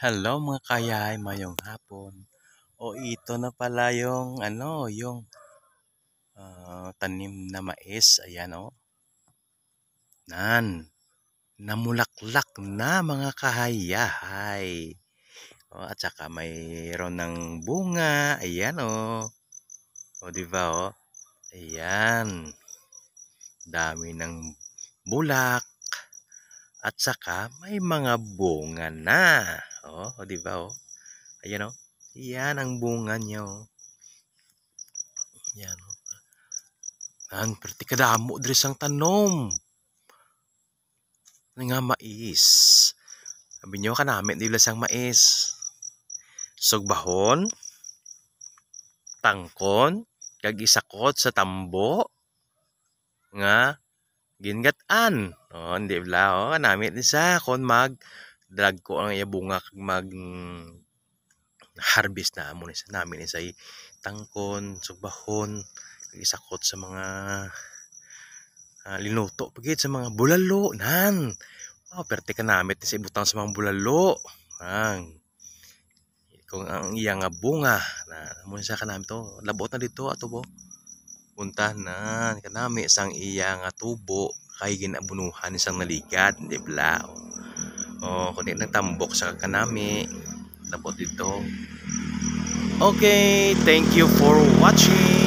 Hello mga kayay, mayong hapon. O ito na pala yung tanim na mais, ayan o. Namulaklak na mga kahayahay. O, at saka mayroon ng bunga, ayan o. O di ba o? Ayan. Dami ng bulak. At saka may mga bunga na. O di ba o? Ayan o. Yan ang bunga niya o. Yan o. Perti kadamo diri sang tanom. Nga mais. Sabi nyo kanami dili sang mais. Sugbahon, tangkon, kag isakot sa tambo nga gingat-an. O, hindi bla o, kanami din sa kon mag drag ko ang iya bunga kag mag harvest na amo ni sa namin ni say tangkon, sugbahon, kag isakot sa mga linuto pagit sa mga bulalo nan. Perte ka namit sa ibutang sa mga bulalo. Kung ang iya nga bunga na mo sa kanami to labot na dito ato bo. Punta na kanami sang iya nga tubo kay ginabunuhan isang naligad, di bla. Kundi nagtambok sa kanami labot dito. Okay, thank you for watching.